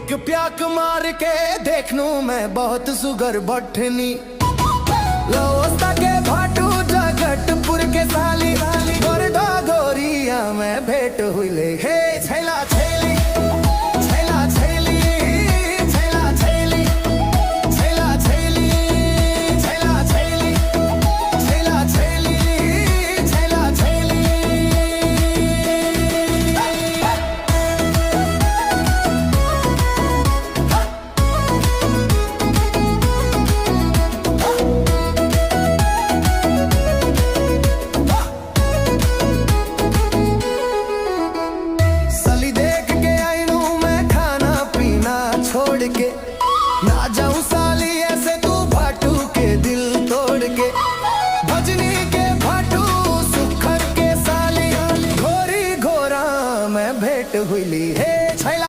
एक प्याक मार के देख लूं मैं बहुत सुगर बठनी लोस्ता के भाटू जगतपुर के साली गोरडा गोरिया में भेंट हुई ले